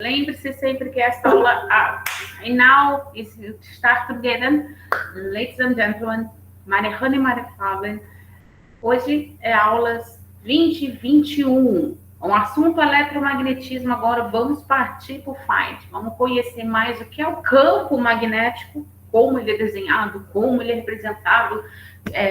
Lembre-se sempre que esta aula... and now is start together, ladies and gentlemen, meine Herren e meine Frauen. Hoje é aulas 20 e 21. Um assunto eletromagnetismo. Agora vamos partir para o fight. Vamos conhecer mais o que é o campo magnético, como ele é desenhado, como ele é representado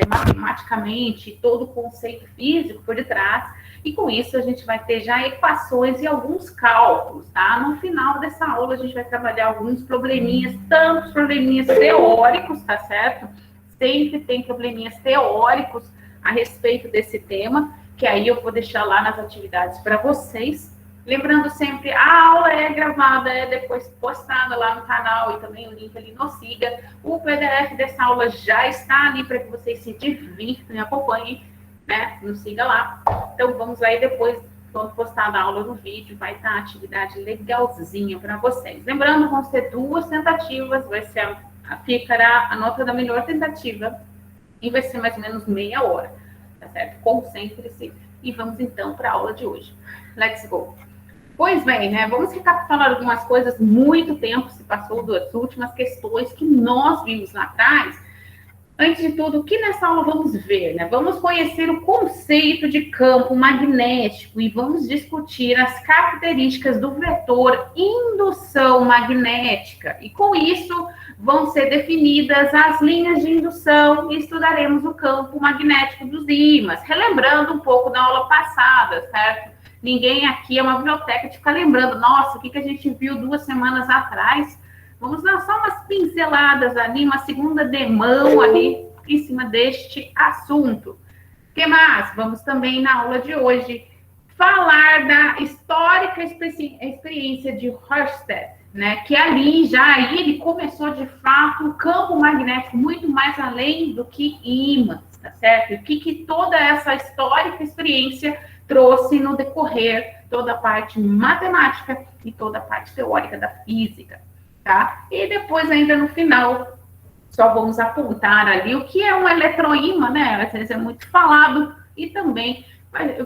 matematicamente, todo o conceito físico por detrás. E com isso a gente vai ter já equações e alguns cálculos, tá? No final dessa aula a gente vai trabalhar alguns probleminhas, tantos probleminhas teóricos, tá certo? Sempre tem probleminhas teóricos a respeito desse tema, que aí eu vou deixar lá nas atividades para vocês. Lembrando sempre, a aula é gravada, é depois postada lá no canal e também o link ali no Siga. O PDF dessa aula já está ali para que vocês se divirtam e acompanhem, né? Nos Siga lá. Então vamos lá e depois, quando postada a aula no vídeo, vai estar a atividade legalzinha para vocês. Lembrando, vão ser 2 tentativas, vai ser ficará a nota da melhor tentativa e vai ser mais ou menos meia hora, tá certo? Concentre-se e vamos então para a aula de hoje. Let's go! Pois bem, né? Vamos recapitular algumas coisas. Muito tempo se passou das últimas questões que nós vimos lá atrás. Antes de tudo, o que nessa aula vamos ver, né? Vamos conhecer o conceito de campo magnético e vamos discutir as características do vetor indução magnética. E com isso vão ser definidas as linhas de indução e estudaremos o campo magnético dos ímãs, relembrando um pouco da aula passada, certo? Ninguém aqui é uma biblioteca de ficar lembrando, nossa, o que a gente viu 2 semanas atrás? Vamos dar só umas pinceladas ali, uma segunda demão ali em cima deste assunto. O que mais? Vamos também na aula de hoje falar da histórica experiência de Ørsted, né? Que ali já aí ele começou de fato o campo magnético muito mais além do que ímãs, tá certo? E o que toda essa histórica experiência trouxe no decorrer toda a parte matemática e toda a parte teórica da física, tá? E depois ainda no final só vamos apontar ali o que é um eletroímã, né? Às vezes é muito falado e também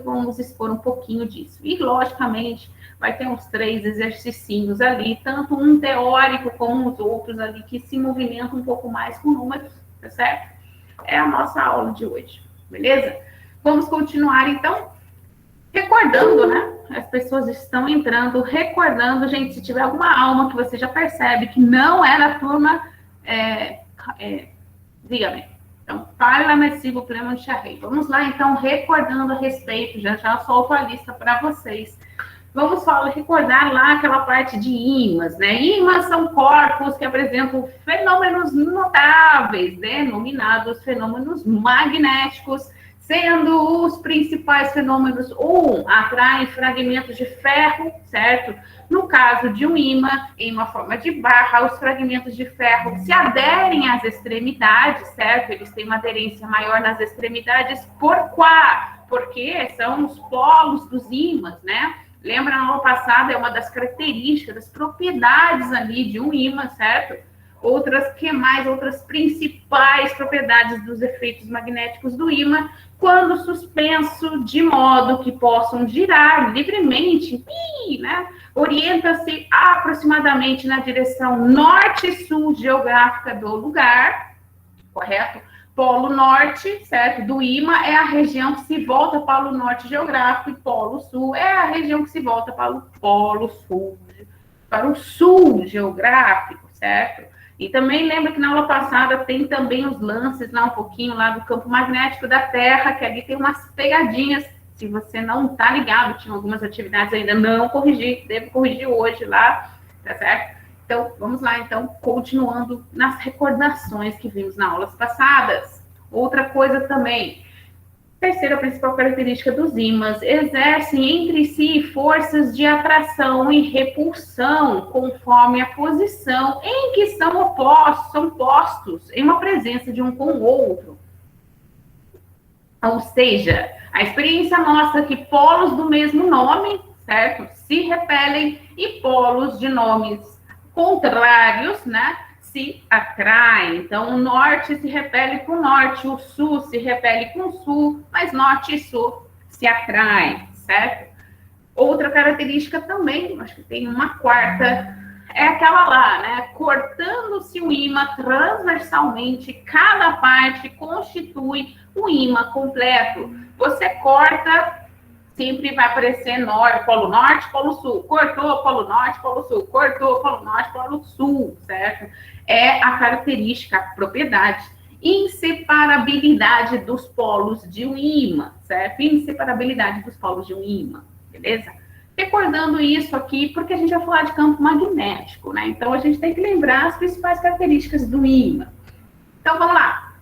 vamos expor um pouquinho disso. E logicamente vai ter uns 3 exercícios ali, tanto um teórico como os outros ali que se movimentam um pouco mais com números, tá certo? É a nossa aula de hoje, beleza? Vamos continuar então. Recordando, né? As pessoas estão entrando, recordando, gente, se tiver alguma alma que você já percebe que não é da turma, diga-me. Então, parla-me s'il vous plaît, mon chéri. Vamos lá, então, recordando a respeito, já solto a lista para vocês. Vamos recordar lá aquela parte de ímãs, né? Ímãs são corpos que apresentam fenômenos notáveis, denominados fenômenos magnéticos, sendo os principais fenômenos, atraem fragmentos de ferro, certo? No caso de um ímã, em uma forma de barra, os fragmentos de ferro se aderem às extremidades, certo? Eles têm uma aderência maior nas extremidades, porque são os polos dos ímãs, né? Lembra, na aula passada, é uma das características, das propriedades ali de um ímã, certo? Outras principais propriedades dos efeitos magnéticos do ímã, quando suspenso de modo que possam girar livremente, né? Orienta-se aproximadamente na direção norte-sul geográfica do lugar, correto? Polo norte, certo? Do ímã é a região que se volta para o norte geográfico e polo sul é a região que se volta para o polo sul, para o sul geográfico, certo? E também lembra que na aula passada tem também os lances lá um pouquinho lá do campo magnético da Terra, que ali tem umas pegadinhas. Se você não está ligado, tinha algumas atividades ainda não corrigi, devo corrigir hoje lá, tá certo? Então, vamos lá, então, continuando nas recordações que vimos nas aulas passadas. Outra coisa também, terceira principal característica dos ímãs, exercem entre si forças de atração e repulsão, conforme a posição em que são postos em uma presença de um com o outro. Ou seja, a experiência mostra que polos do mesmo nome, certo? Se repelem e polos de nomes contrários, né? Se atraem. Então, o norte se repele com o norte, o sul se repele com o sul, mas norte e sul se atraem, certo? Outra característica também, acho que tem uma quarta, é aquela lá, né? Cortando-se o ímã transversalmente, cada parte constitui um ímã completo. Você corta, sempre vai aparecer norte, polo sul. Cortou, polo norte, polo sul. Cortou, polo norte, polo sul, certo? É a característica, a propriedade. Inseparabilidade dos polos de um ímã, certo? Inseparabilidade dos polos de um ímã, beleza? Recordando isso aqui, porque a gente vai falar de campo magnético, né? Então, a gente tem que lembrar as principais características do ímã. Então, vamos lá.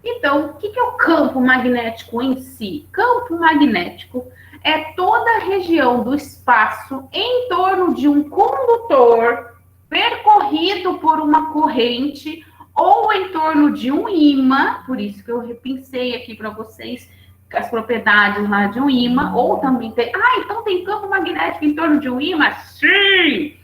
Então, o que é o campo magnético em si? Campo magnético é toda a região do espaço em torno de um condutor percorrido por uma corrente ou em torno de um ímã, por isso que eu repensei aqui para vocês as propriedades lá de um ímã, ou também tem... então tem campo magnético em torno de um ímã? Sim!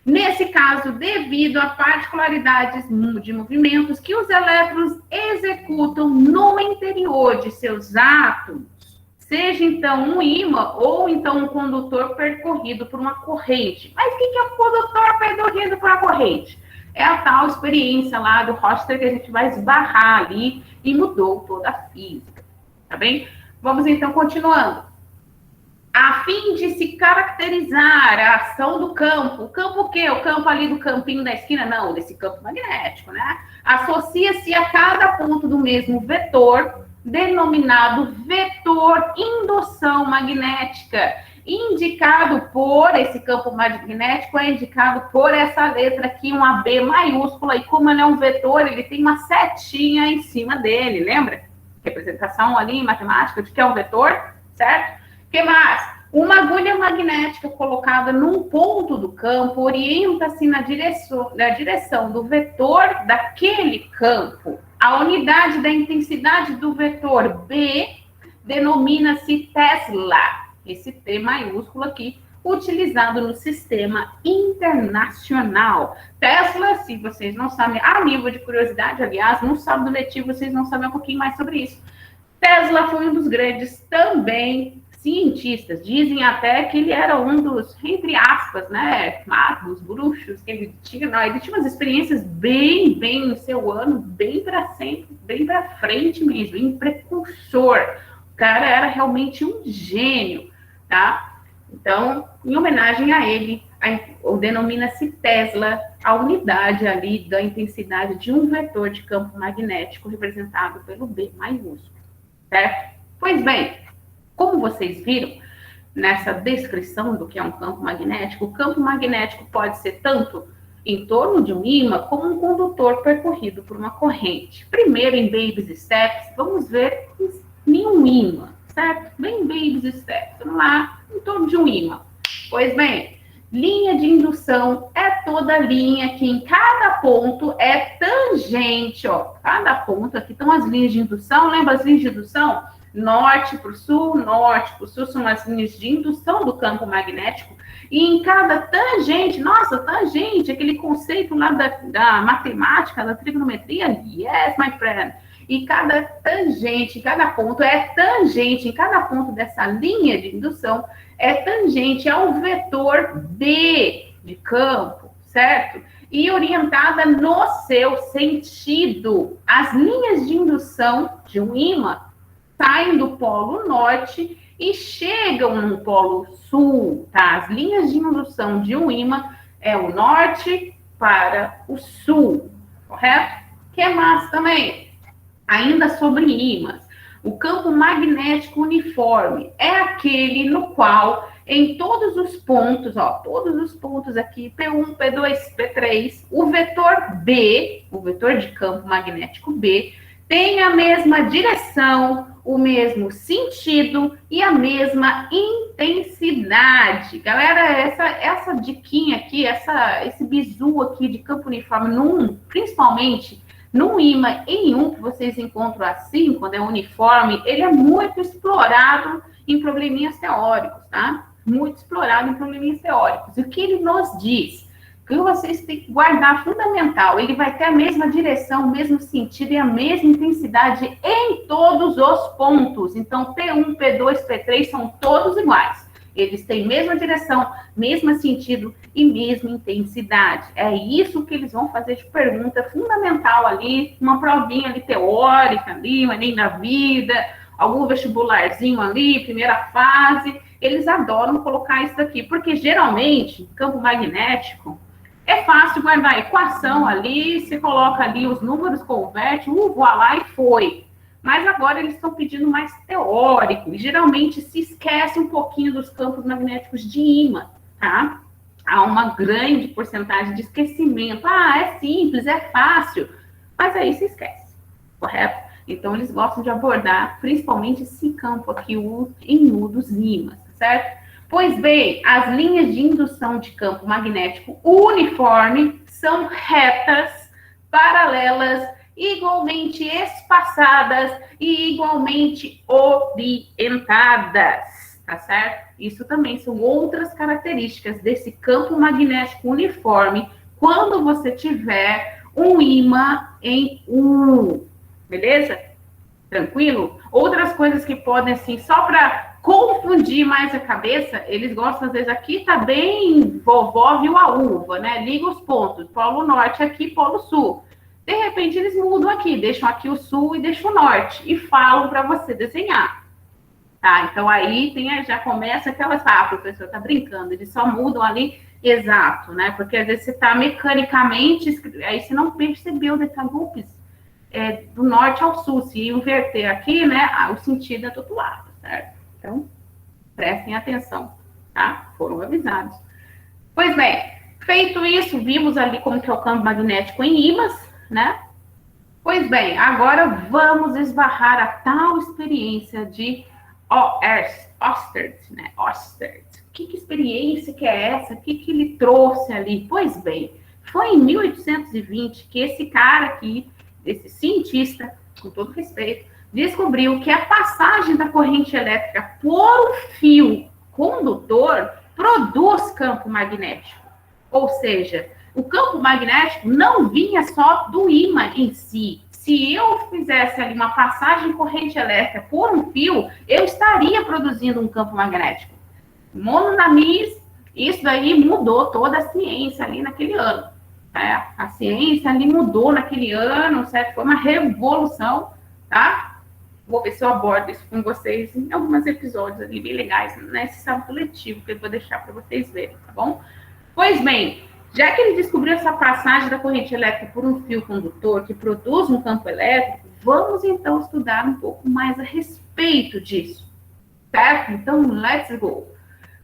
Nesse caso, devido a particularidades de movimentos que os elétrons executam no interior de seus átomos, seja então um ímã ou então um condutor percorrido por uma corrente. Mas o que é um condutor percorrido por uma corrente? É a tal experiência lá do Roster que a gente vai esbarrar ali e mudou toda a física, tá bem? Vamos então continuando. A fim de se caracterizar a ação do campo. O campo o quê? O campo ali do campinho da esquina? Não, desse campo magnético, né? Associa-se a cada ponto do mesmo vetor, denominado vetor indução magnética. Indicado por, esse campo magnético é indicado por essa letra aqui, uma B maiúscula, e como ele é um vetor, ele tem uma setinha em cima dele, lembra? Representação ali em matemática de que é um vetor, certo? O que mais? Uma agulha magnética colocada num ponto do campo orienta-se na direção do vetor daquele campo. A unidade da intensidade do vetor B denomina-se Tesla, esse T maiúsculo aqui, utilizado no sistema internacional. Tesla, se vocês não sabem, a nível de curiosidade, aliás, no sábado letivo vocês vão saber um pouquinho mais sobre isso. Tesla foi um dos grandes também cientistas, dizem até que ele era um dos, entre aspas, né, magos, bruxos, que ele tinha umas experiências bem no seu ano, bem para frente mesmo, bem precursor. O cara era realmente um gênio, tá? Então, em homenagem a ele, denomina-se Tesla a unidade ali da intensidade de um vetor de campo magnético representado pelo B maiúsculo, certo? Pois bem, como vocês viram nessa descrição do que é um campo magnético, o campo magnético pode ser tanto em torno de um ímã como um condutor percorrido por uma corrente. Primeiro, em babies steps, vamos ver em um ímã, certo? Bem babies steps, vamos lá, em torno de um ímã. Pois bem, linha de indução é toda linha que em cada ponto é tangente, ó, cada ponto, aqui estão as linhas de indução, lembra as linhas de indução? Norte para o sul são as linhas de indução do campo magnético, e em cada tangente, nossa, tangente, aquele conceito lá da matemática, da trigonometria, yes, my friend, e cada tangente, cada ponto é tangente, em cada ponto dessa linha de indução, é tangente ao vetor B de campo, certo? E orientada no seu sentido. As linhas de indução de um ímã saem do polo norte e chegam no polo sul, tá? As linhas de indução de um ímã é o norte para o sul, correto? O que é mais também? Ainda sobre ímãs, o campo magnético uniforme é aquele no qual, em todos os pontos, ó, todos os pontos aqui, P1, P2, P3, o vetor B, o vetor de campo magnético B, tem a mesma direção, o mesmo sentido e a mesma intensidade. Galera, essa diquinha aqui, esse bizu aqui de campo uniforme, principalmente num ímã em que vocês encontram assim, quando é uniforme, ele é muito explorado em probleminhas teóricos, tá? Muito explorado em probleminhas teóricos. E o que ele nos diz? Que vocês têm que guardar fundamental. Ele vai ter a mesma direção, o mesmo sentido e a mesma intensidade em todos os pontos. Então, P1, P2, P3 são todos iguais. Eles têm mesma direção, mesmo sentido e mesma intensidade. É isso que eles vão fazer de pergunta fundamental ali, uma provinha ali teórica ali, um Enem da vida, algum vestibularzinho ali, primeira fase. Eles adoram colocar isso aqui, porque geralmente, campo magnético, é fácil guardar a equação ali, você coloca ali os números, converte, voa lá e foi. Mas agora eles estão pedindo mais teórico, e geralmente se esquece um pouquinho dos campos magnéticos de ímã, tá? Há uma grande porcentagem de esquecimento. Ah, é simples, é fácil, mas aí se esquece, correto? Então eles gostam de abordar principalmente esse campo aqui, o em U dos ímãs, certo? Pois bem, as linhas de indução de campo magnético uniforme são retas, paralelas, igualmente espaçadas e igualmente orientadas, tá certo? Isso também são outras características desse campo magnético uniforme quando você tiver um ímã em U, beleza? Tranquilo? Outras coisas que podem, assim, só para confundir mais a cabeça, eles gostam, às vezes, aqui tá bem vovó viu a uva, né? Liga os pontos, polo norte aqui, polo sul. De repente, eles mudam aqui, deixam aqui o sul e deixam o norte, e falam para você desenhar. Tá? Então, aí já começa aquelas, professor, tá brincando, eles só mudam ali, exato, né? Porque, às vezes, você tá mecanicamente, aí você não percebeu decalupes, do norte ao sul, se inverter aqui, né, o sentido é do outro lado, certo? Então, prestem atenção, tá? Foram avisados. Pois bem, feito isso, vimos ali como que é o campo magnético em ímãs, né? Pois bem, agora vamos esbarrar a tal experiência de Oersted, né? Oersted. Que experiência que é essa? O que ele trouxe ali? Pois bem, foi em 1820 que esse cara aqui, esse cientista, com todo respeito, descobriu que a passagem da corrente elétrica por um fio condutor produz campo magnético. Ou seja, o campo magnético não vinha só do ímã em si. Se eu fizesse ali uma passagem de corrente elétrica por um fio, eu estaria produzindo um campo magnético. Mononamis, isso daí mudou toda a ciência ali naquele ano. A ciência ali mudou naquele ano, certo? Foi uma revolução, tá? Vou ver se eu abordo isso com vocês em alguns episódios ali bem legais, nesse sábado letivo, que eu vou deixar para vocês verem, tá bom? Pois bem, já que ele descobriu essa passagem da corrente elétrica por um fio condutor que produz um campo elétrico, vamos então estudar um pouco mais a respeito disso, certo? Então, let's go!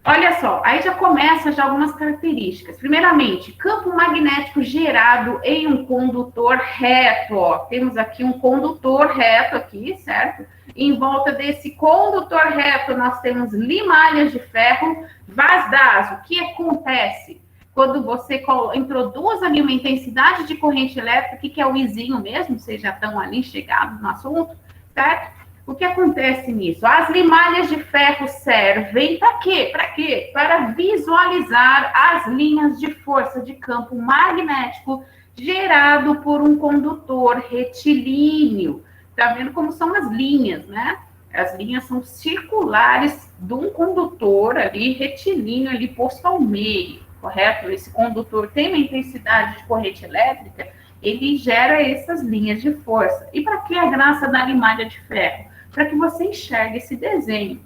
Olha só, aí já começa algumas características. Primeiramente, campo magnético gerado em um condutor reto. Ó. Temos aqui um condutor reto aqui, certo? Em volta desse condutor reto, nós temos limalhas de ferro. Vaz o que acontece? Quando você introduz ali uma intensidade de corrente elétrica, o que é o Izinho mesmo? Vocês já estão ali chegados no assunto, certo? O que acontece nisso? As limalhas de ferro servem para quê? Para quê? Para visualizar as linhas de força de campo magnético gerado por um condutor retilíneo. Tá vendo como são as linhas, né? As linhas são circulares de um condutor ali retilíneo ali posto ao meio, correto? Esse condutor tem uma intensidade de corrente elétrica, ele gera essas linhas de força. E para que a graça da limalha de ferro? Para que você enxergue esse desenho,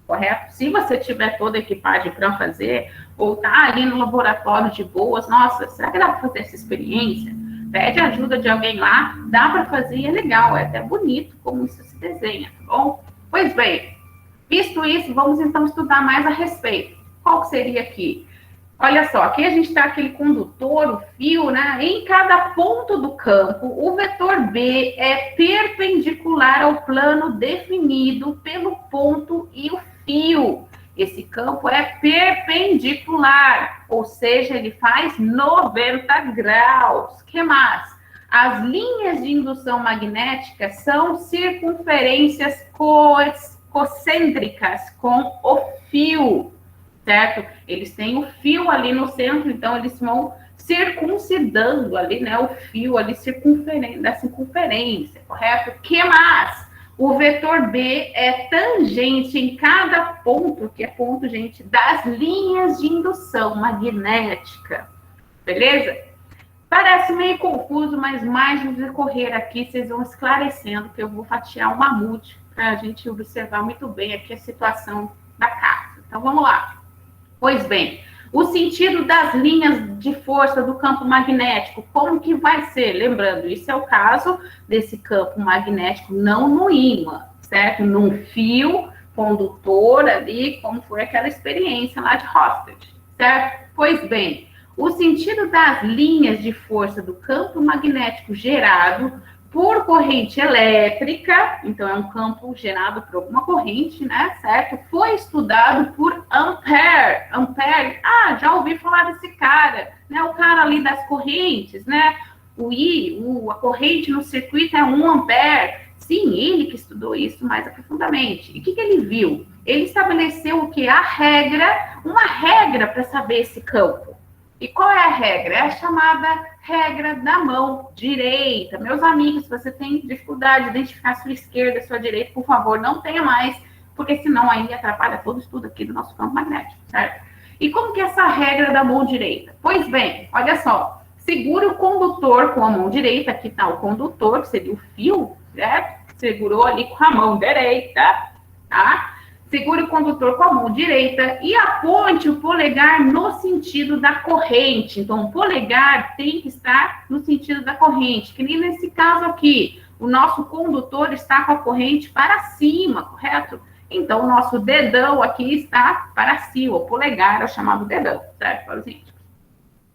correto? Se você tiver toda a equipagem para fazer, ou tá ali no laboratório de boas, nossa, será que dá para fazer essa experiência? Pede ajuda de alguém lá, dá para fazer e é legal, é até bonito como isso se desenha, tá bom? Pois bem, visto isso, vamos então estudar mais a respeito. Qual que seria aqui? Olha só, aqui a gente está aquele condutor, o fio, né? Em cada ponto do campo, o vetor B é perpendicular ao plano definido pelo ponto e o fio. Esse campo é perpendicular, ou seja, ele faz 90 graus. O que mais? As linhas de indução magnética são circunferências concêntricas com o fio. Certo? Eles têm o fio ali no centro, então eles vão circuncidando ali, né? O fio ali da circunferência, correto? O que mais? O vetor B é tangente em cada ponto, que é ponto, gente, das linhas de indução magnética. Beleza? Parece meio confuso, mas mais no decorrer aqui, vocês vão esclarecendo que eu vou fatiar o mamute para a gente observar muito bem aqui a situação da casa. Então, vamos lá. Pois bem, o sentido das linhas de força do campo magnético, como que vai ser? Lembrando, isso é o caso desse campo magnético não no ímã, certo? Num fio condutor ali, como foi aquela experiência lá de Rosted, certo? Pois bem, o sentido das linhas de força do campo magnético gerado por corrente elétrica, então é um campo gerado por alguma corrente, né, certo? Foi estudado por Ampère. Ampère, já ouvi falar desse cara, né? O cara ali das correntes, né? A corrente no circuito é 1 ampere. Sim, ele que estudou isso mais aprofundadamente. E o que ele viu? Ele estabeleceu o que? Uma regra para saber esse campo. E qual é a regra? É a chamada regra da mão direita. Meus amigos, se você tem dificuldade de identificar a sua esquerda e a sua direita, por favor, não tenha mais, porque senão aí atrapalha todo o estudo aqui do nosso campo magnético, certo? E como que é essa regra da mão direita? Pois bem, olha só, segura o condutor com a mão direita, aqui está o condutor, que seria o fio, certo? Segurou ali com a mão direita, tá? Segure o condutor com a mão direita e aponte o polegar no sentido da corrente. Então, o polegar tem que estar no sentido da corrente, que nem nesse caso aqui. O nosso condutor está com a corrente para cima, correto? Então, o nosso dedão aqui está para cima. O polegar é o chamado dedão, certo, para os íntimos?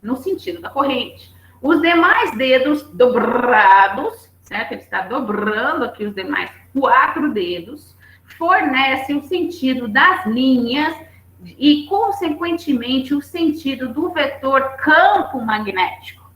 No sentido da corrente. Os demais dedos dobrados, certo? Ele está dobrando aqui os demais 4 dedos, fornece o sentido das linhas e, consequentemente, o sentido do vetor campo magnético,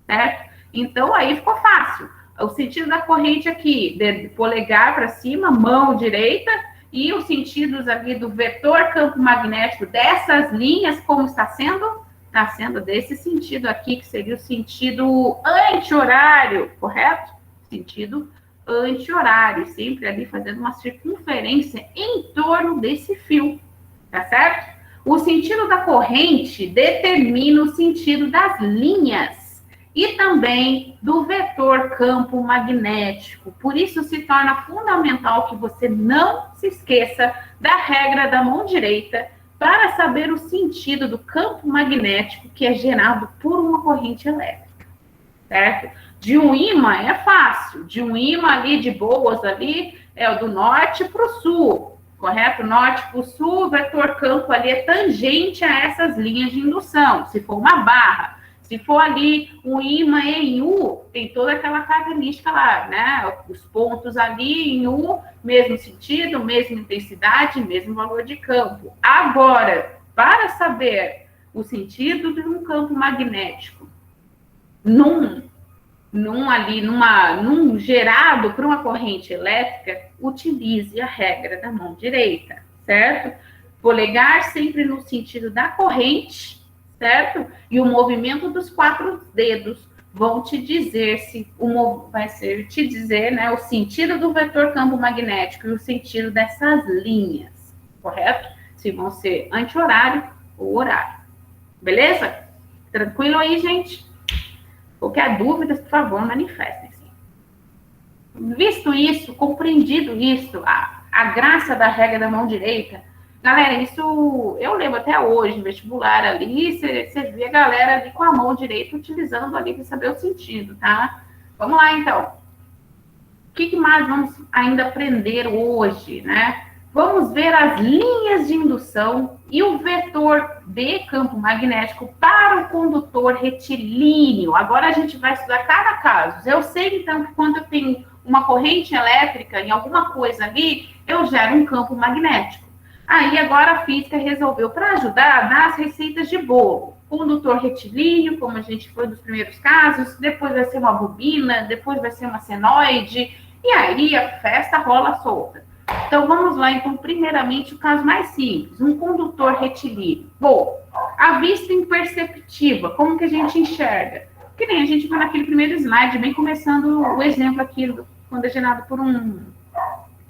certo? Então, aí ficou fácil. O sentido da corrente aqui, de polegar para cima, mão direita, e os sentidos ali do vetor campo magnético dessas linhas, como está sendo? Está sendo desse sentido aqui, que seria o sentido anti-horário, correto? Sentido anti-horário, sempre ali fazendo uma circunferência em torno desse fio, tá certo? O sentido da corrente determina o sentido das linhas e também do vetor campo magnético. Por isso se torna fundamental que você não se esqueça da regra da mão direita para saber o sentido do campo magnético que é gerado por uma corrente elétrica, certo? De um ímã é fácil, de um ímã ali de boas ali, é o do norte para o sul, correto? Norte para o sul, o vetor campo ali é tangente a essas linhas de indução, se for uma barra. Se for ali um ímã em U, tem toda aquela característica lá, né? Os pontos ali em U, mesmo sentido, mesma intensidade, mesmo valor de campo. Agora, para saber o sentido de um campo magnético num gerado por uma corrente elétrica, utilize a regra da mão direita, certo? Polegar sempre no sentido da corrente, certo? E o movimento dos 4 dedos vão te dizer né, o sentido do vetor campo magnético e o sentido dessas linhas, correto? Se vão ser anti-horário ou horário. Beleza? Tranquilo aí, gente? Qualquer dúvida, por favor, manifestem-se. Visto isso, compreendido isso, a graça da regra da mão direita, galera, isso eu lembro até hoje, no vestibular ali, você vê a galera ali com a mão direita utilizando ali para saber o sentido, tá? Vamos lá, então. O que mais vamos ainda aprender hoje, né? Vamos ver as linhas de indução e o vetor de campo magnético para o condutor retilíneo. Agora a gente vai estudar cada caso. Eu sei, então, que quando eu tenho uma corrente elétrica em alguma coisa ali, eu gero um campo magnético. Aí agora a física resolveu, para ajudar, a dar as receitas de bolo. Condutor retilíneo, como a gente foi nos primeiros casos, depois vai ser uma bobina, depois vai ser uma senoide, e aí a festa rola solta. Então, vamos lá, então, primeiramente, o caso mais simples, um condutor retilíneo. Bom, a vista imperceptível, como que a gente enxerga? Que nem a gente viu naquele primeiro slide, bem começando o exemplo aqui, quando é gerado por um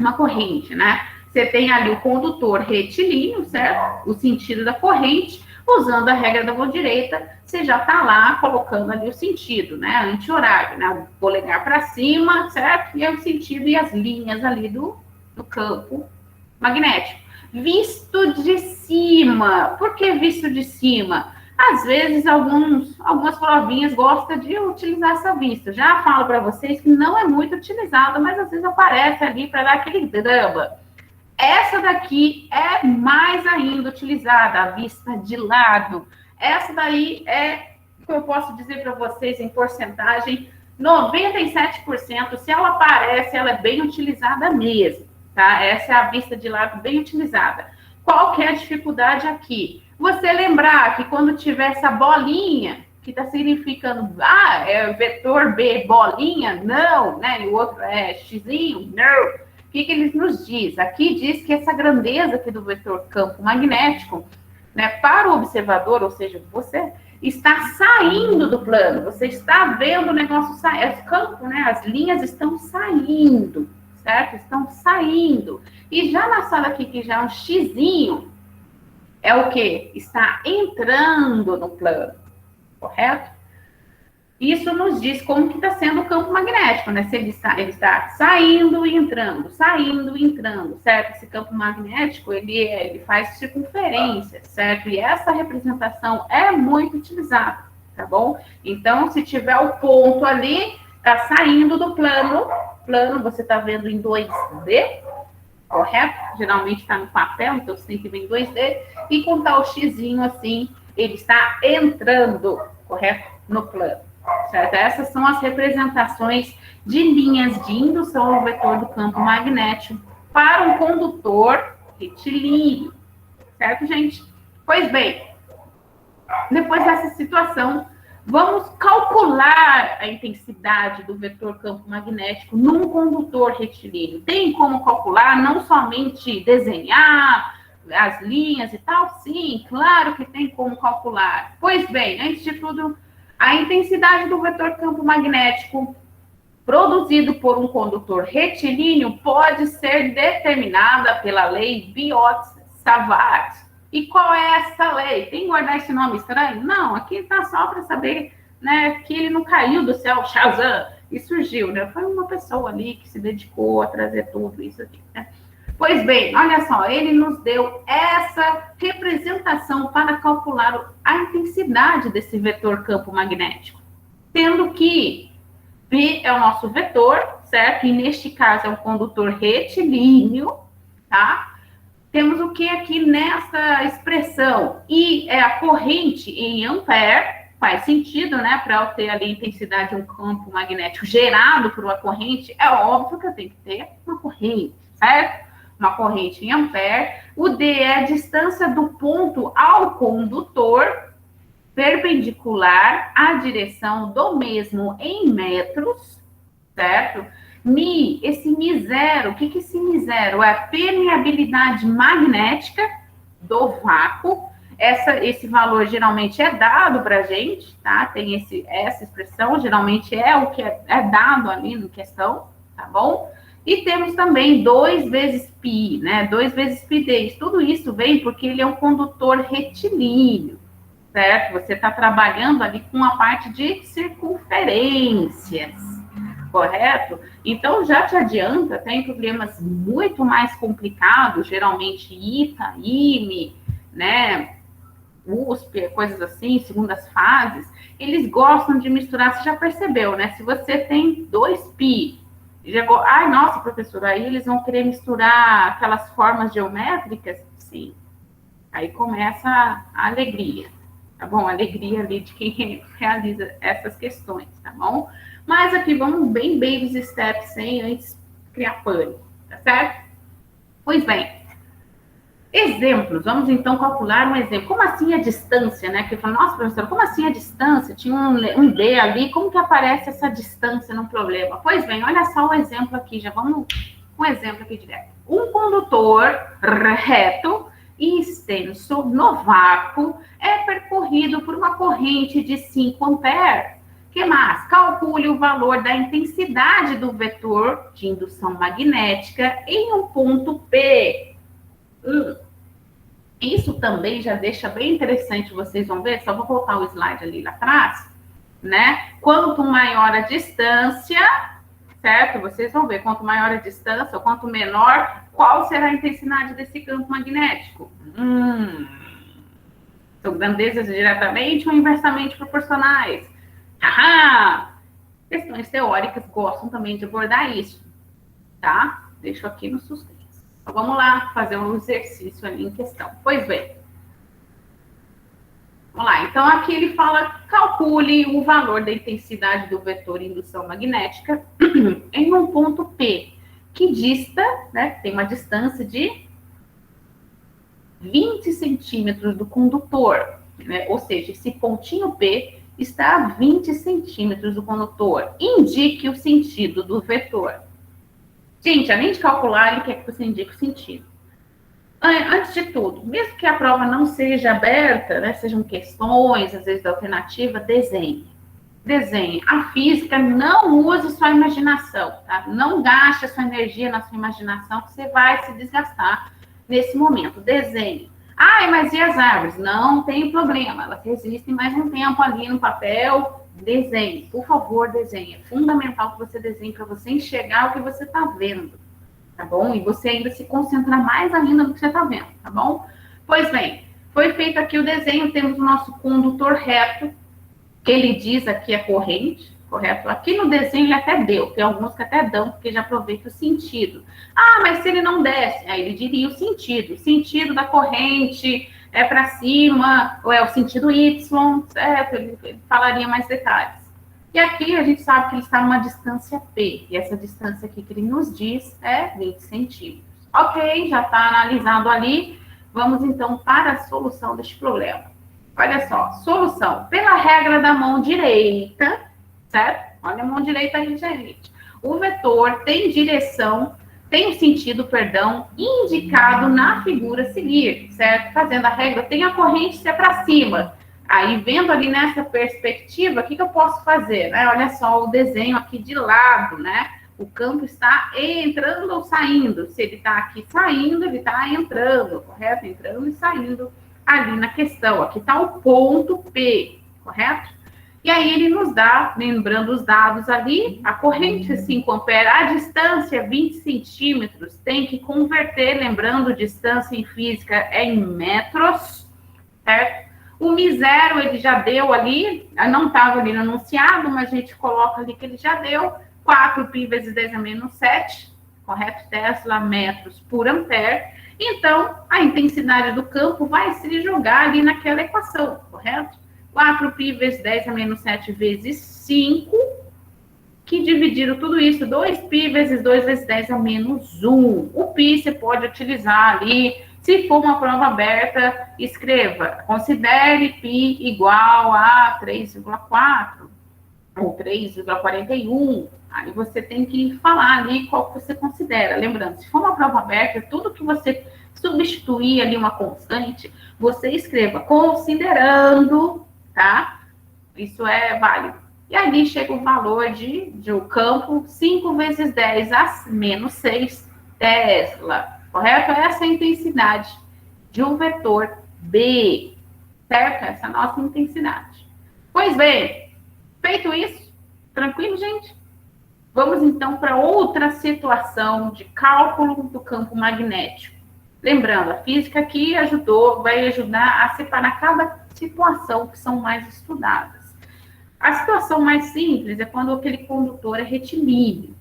uma corrente, né? Você tem ali o condutor retilíneo, certo? O sentido da corrente, usando a regra da mão direita, você já está lá colocando ali o sentido, né? Anti-horário, né? O polegar para cima, certo? E é o sentido e as linhas ali do campo magnético. Visto de cima. Por que visto de cima? Às vezes, algumas provinhas gostam de utilizar essa vista. Já falo para vocês que não é muito utilizada, mas às vezes aparece ali para dar aquele drama. Essa daqui é mais ainda utilizada, a vista de lado. Essa daí é, o que eu posso dizer para vocês em porcentagem, 97%. Se ela aparece, ela é bem utilizada mesmo, tá? Essa é a vista de lado bem utilizada. Qual que é a dificuldade aqui? Você lembrar que quando tiver essa bolinha, que está significando, é vetor B, bolinha, não, né? E o outro é xzinho, não. O que ele nos diz? Aqui diz que essa grandeza aqui do vetor campo magnético, né, para o observador, ou seja, você está saindo do plano, você está vendo o negócio sair, o campo, né, as linhas estão saindo, certo? Estão saindo. E já na sala aqui, que já é um xzinho, é o quê? Está entrando no plano, correto? Isso nos diz como que está sendo o campo magnético, né? Se ele está saindo e entrando, certo? Esse campo magnético, ele faz circunferência, certo? E essa representação é muito utilizada, tá bom? Então, se tiver o ponto ali, está saindo do plano, você está vendo em 2D, correto? Geralmente está no papel, então você tem que ver em 2D, e com tal xzinho assim, ele está entrando, correto? No plano. Certo? Essas são as representações de linhas de indução ao vetor do campo magnético para um condutor retilíneo. Certo, gente? Pois bem, depois dessa situação, vamos calcular a intensidade do vetor campo magnético num condutor retilíneo. Tem como calcular, não somente desenhar as linhas e tal? Sim, claro que tem como calcular. Pois bem, antes de tudo, a intensidade do vetor campo magnético produzido por um condutor retilíneo pode ser determinada pela lei Biot-Savart. E qual é essa lei? Tem que guardar esse nome estranho? Não, aqui está só para saber, né, que ele não caiu do céu, Shazam, e surgiu, né? Foi uma pessoa ali que se dedicou a trazer tudo isso aqui, né? Pois bem, olha só, ele nos deu essa representação para calcular a intensidade desse vetor campo magnético. Sendo que B é o nosso vetor, certo? E neste caso é um condutor retilíneo, tá? Temos o que aqui nessa expressão? I é a corrente em ampere, faz sentido, né? Para eu ter ali a intensidade de um campo magnético gerado por uma corrente, é óbvio que eu tenho que ter uma corrente, certo? Uma corrente em ampere. O D é a distância do ponto ao condutor, perpendicular à direção do mesmo em metros, certo? Mi, esse Mi0, o que esse Mi0? É a permeabilidade magnética do vácuo. Esse valor geralmente é dado para a gente, tá? Tem essa expressão, geralmente é o que é dado ali na questão, tá bom? E temos também 2 vezes π, né? 2 vezes πd. Tudo isso vem porque ele é um condutor retilíneo, certo? Você está trabalhando ali com a parte de circunferências, correto? Então, já te adianta, tem problemas muito mais complicados, geralmente ITA, IME, né? USP, coisas assim, segundas fases, eles gostam de misturar, você já percebeu, né? Se você tem 2π, ai, nossa, professora, aí eles vão querer misturar aquelas formas geométricas? Sim. Aí começa a alegria, tá bom? A alegria ali de quem realiza essas questões, tá bom? Mas aqui vamos bem baby steps, sem antes criar pânico, tá certo? Pois bem, exemplos. Vamos então calcular um exemplo. Como assim a distância, né? Que eu falo, nossa, professora, como assim a distância? Tinha um D ali, como que aparece essa distância no problema? Pois bem, olha só o exemplo aqui, já vamos um exemplo aqui direto. Um condutor reto e extenso no vácuo é percorrido por uma corrente de 5 amperes Que mais? Calcule o valor da intensidade do vetor de indução magnética em um ponto P. Isso também já deixa bem interessante, vocês vão ver, só vou voltar o slide ali lá atrás, né? Quanto maior a distância, certo? Vocês vão ver, quanto maior a distância, ou quanto menor, qual será a intensidade desse campo magnético? São grandezas diretamente ou inversamente proporcionais? Questões teóricas gostam também de abordar isso, tá? Deixo aqui no suspense. Então, vamos lá fazer um exercício ali em questão. Pois bem. Vamos lá. Então, aqui ele fala, calcule o valor da intensidade do vetor indução magnética em um ponto P, que dista, né, tem uma distância de 20 centímetros do condutor, né? Ou seja, esse pontinho P está a 20 centímetros do condutor. Indique o sentido do vetor. Gente, além de calcular, ele quer que você indique o sentido. Antes de tudo, mesmo que a prova não seja aberta, né, sejam questões, às vezes da alternativa, desenhe. Desenhe. A física não use sua imaginação, tá? Não gaste a sua energia na sua imaginação, que você vai se desgastar nesse momento. Desenhe. Mas e as árvores? Não tem problema, elas resistem mais um tempo ali no papel. Desenhe. Por favor, desenhe. É fundamental que você desenhe para você enxergar o que você está vendo. Tá bom? E você ainda se concentrar mais ainda no que você está vendo, tá bom? Pois bem, foi feito aqui o desenho, temos o nosso condutor reto, que ele diz aqui a corrente, correto? Aqui no desenho ele até deu, tem alguns que até dão, porque já aproveita o sentido. Mas se ele não desse, aí ele diria o sentido da corrente é para cima, ou é o sentido Y, certo? Ele falaria mais detalhes. E aqui a gente sabe que ele está numa distância P. E essa distância aqui que ele nos diz é 20 centímetros. Ok, já está analisado ali. Vamos então para a solução deste problema. Olha só, solução. Pela regra da mão direita, certo? Olha a mão direita ali, gente. O vetor tem direção, tem o sentido, indicado na figura a seguir, certo? Fazendo a regra, tem a corrente ser para cima. Aí, vendo ali nessa perspectiva, o que eu posso fazer? Né? Olha só o desenho aqui de lado, né? O campo está entrando ou saindo. Se ele está aqui saindo, ele está entrando, correto? Entrando e saindo ali na questão. Aqui está o ponto P, correto? E aí ele nos dá, lembrando os dados ali, a corrente 5 amperes, a distância 20 centímetros, tem que converter, lembrando, distância em física é em metros, certo? O Mi0 ele já deu ali, não estava ali no anunciado, mas a gente coloca ali que ele já deu, 4π vezes 10 a menos 7, correto? Tesla metros por ampere. Então, a intensidade do campo vai se jogar ali naquela equação, correto? 4π vezes 10 a menos 7 vezes 5, que dividiram tudo isso, 2π vezes 2 vezes 10 a menos 1. O π você pode utilizar ali. Se for uma prova aberta, escreva, considere π igual a 3,4 ou 3,41. Aí você tem que falar ali qual que você considera. Lembrando, se for uma prova aberta, tudo que você substituir ali uma constante, você escreva considerando, tá? Isso é válido. E ali chega o valor de o campo 5 vezes 10 a menos 6 Tesla. Correto? Essa é a intensidade de um vetor B, certo? Essa é a nossa intensidade. Pois bem, feito isso, tranquilo, gente? Vamos então para outra situação de cálculo do campo magnético. Lembrando, a física aqui vai ajudar a separar cada situação que são mais estudadas. A situação mais simples é quando aquele condutor é retilíneo.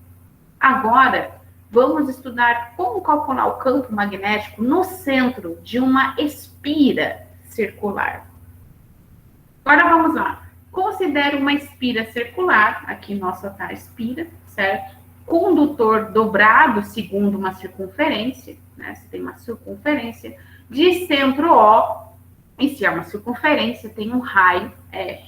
Agora, vamos estudar como calcular o campo magnético no centro de uma espira circular. Agora vamos lá. Considere uma espira circular, aqui nossa tá a espira, certo? Condutor dobrado segundo uma circunferência, né? Se tem uma circunferência de centro O, e se é uma circunferência, tem um raio R,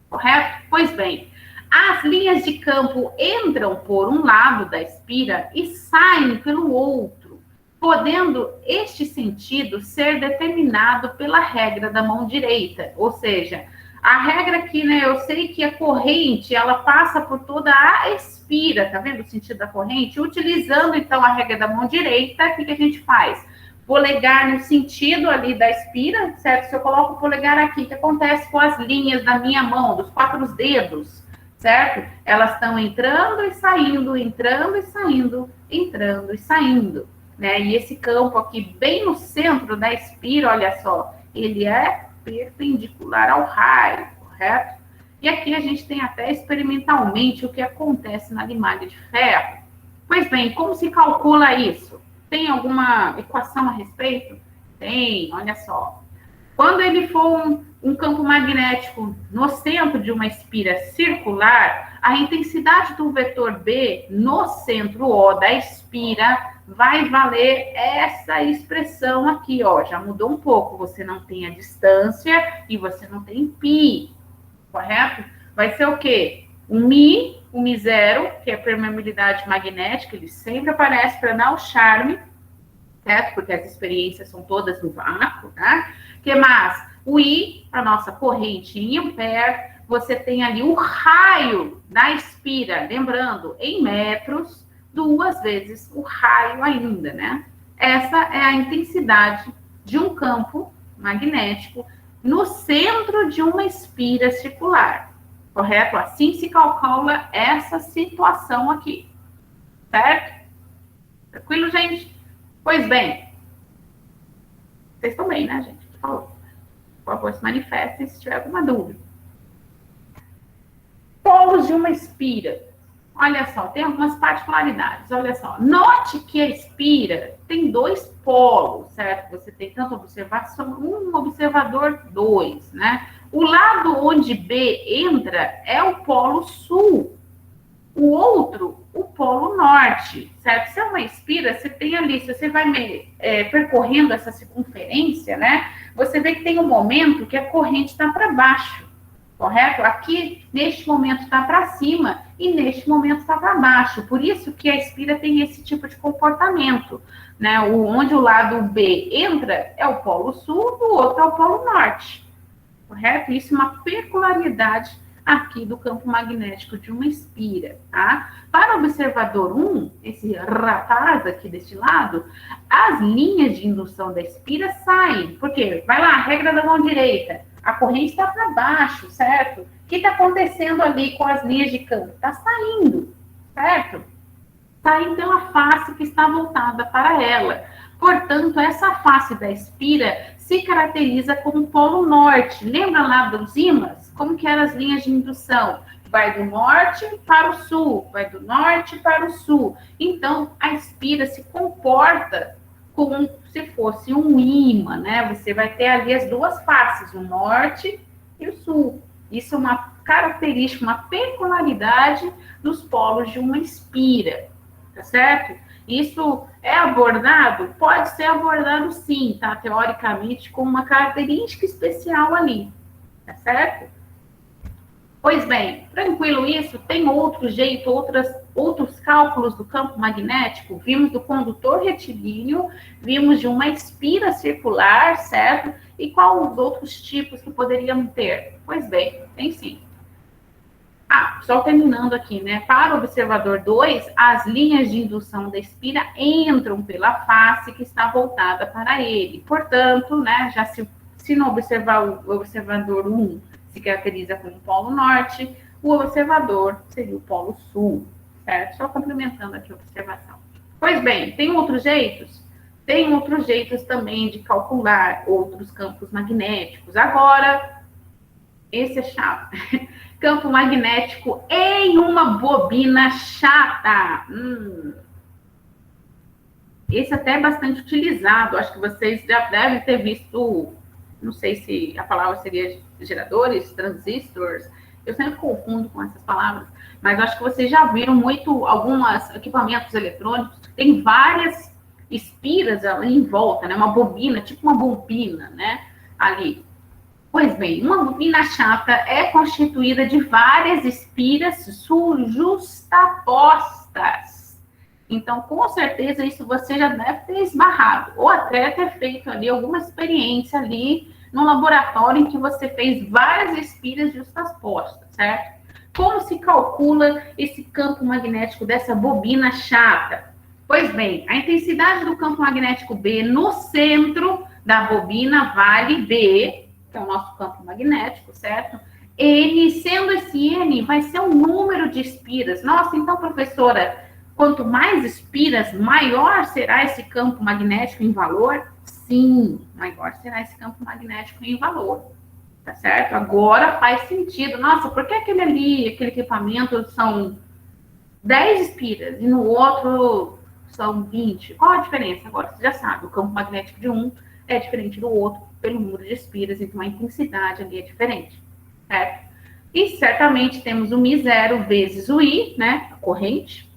correto? Pois bem, as linhas de campo entram por um lado da espira e saem pelo outro, podendo este sentido ser determinado pela regra da mão direita, ou seja, A regra aqui, né, eu sei que a corrente, ela passa por toda a espira, tá vendo o sentido da corrente? Utilizando, então, a regra da mão direita, o que, que a gente faz? Polegar no sentido ali da espira, certo? Se eu coloco o polegar aqui, o que acontece com as linhas da minha mão, dos 4 dedos, certo? Elas estão entrando e saindo, entrando e saindo, entrando e saindo, né? E esse campo aqui, bem no centro da espira, olha só, ele é perpendicular ao raio, correto? E aqui a gente tem até experimentalmente o que acontece na limalha de ferro. Pois bem, como se calcula isso? Tem alguma equação a respeito? Tem, olha só. Quando ele for um campo magnético no centro de uma espira circular, a intensidade do vetor B no centro O da espira vai valer essa expressão aqui, ó. Já mudou um pouco. Você não tem a distância e você não tem π, correto? Vai ser o quê? O Mi zero, que é a permeabilidade magnética, ele sempre aparece para dar o charme, certo? Porque as experiências são todas no vácuo, tá? Que mais? O I, a nossa corrente em ampere, você tem ali o raio da espira, lembrando, em metros, 2 vezes o raio ainda, né? Essa é a intensidade de um campo magnético no centro de uma espira circular, correto? Assim se calcula essa situação aqui, certo? Tranquilo, gente? Pois bem, vocês estão bem, né, gente? Por favor. Por favor, se manifestem se tiver alguma dúvida. Polos de uma espira. Olha só, tem algumas particularidades. Olha só, note que a espira tem 2 polos, certo? Você tem tanto observação, um observador 2, né? O lado onde B entra é o polo sul. O outro, o polo norte, certo? Se é uma espira, você tem ali, se você vai percorrendo essa circunferência, né? Você vê que tem um momento que a corrente está para baixo, correto? Aqui, neste momento, está para cima e neste momento está para baixo. Por isso que a espira tem esse tipo de comportamento, né? Onde o lado B entra é o polo sul, o outro é o polo norte, correto? Isso é uma peculiaridade aqui do campo magnético de uma espira, tá? Para o observador 1, esse rapaz aqui deste lado, as linhas de indução da espira saem. Por quê? Vai lá, regra da mão direita. A corrente está para baixo, certo? O que está acontecendo ali com as linhas de campo? Está saindo, certo? Saindo pela face que está voltada para ela. Portanto, essa face da espira se caracteriza como polo norte. Lembra lá dos ímãs? Como que eram as linhas de indução? Vai do norte para o sul, vai do norte para o sul. Então, a espira se comporta como se fosse um ímã, né? Você vai ter ali as 2 faces, o norte e o sul. Isso é uma característica, uma peculiaridade dos polos de uma espira, tá certo? Isso é abordado? Pode ser abordado sim, tá? Teoricamente, como uma característica especial ali, tá certo? Pois bem, tranquilo isso, tem outro jeito, outros cálculos do campo magnético, vimos do condutor retilíneo, vimos de uma espira circular, certo? E qual os outros tipos que poderíamos ter? Pois bem, tem sim. Só terminando aqui, né? Para o observador 2, as linhas de indução da espira entram pela face que está voltada para ele. Portanto, né, já se não observar o observador 1 se caracteriza como o polo norte, o observador seria o polo sul, certo? Só complementando aqui a observação. Pois bem, tem outros jeitos? Tem outros jeitos também de calcular outros campos magnéticos. Agora, esse é chato. Campo magnético em uma bobina chata. Esse até é bastante utilizado. Acho que vocês já devem ter visto, não sei se a palavra seria geradores, transistores. Eu sempre confundo com essas palavras, mas acho que vocês já viram alguns equipamentos eletrônicos que tem várias espiras ali em volta, né? Uma bobina, tipo uma bombina, né? Ali. Pois bem, uma bobina chata é constituída de várias espiras justapostas. Então, com certeza, isso você já deve ter esbarrado, ou até ter feito ali alguma experiência ali no laboratório em que você fez várias espiras justapostas, certo? Como se calcula esse campo magnético dessa bobina chata? Pois bem, a intensidade do campo magnético B no centro da bobina vale B, que é o nosso campo magnético, certo? N, sendo esse N, vai ser o número de espiras. Nossa, então, professora, quanto mais espiras, maior será esse campo magnético em valor? Sim, maior será esse campo magnético em valor. Tá certo? Agora faz sentido. Nossa, por que aquele ali, aquele equipamento são 10 espiras e no outro são 20? Qual a diferença? Agora você já sabe, o campo magnético de um é diferente do outro pelo número de espiras, então a intensidade ali é diferente, certo? E certamente temos o μ0 vezes o I, né, a corrente,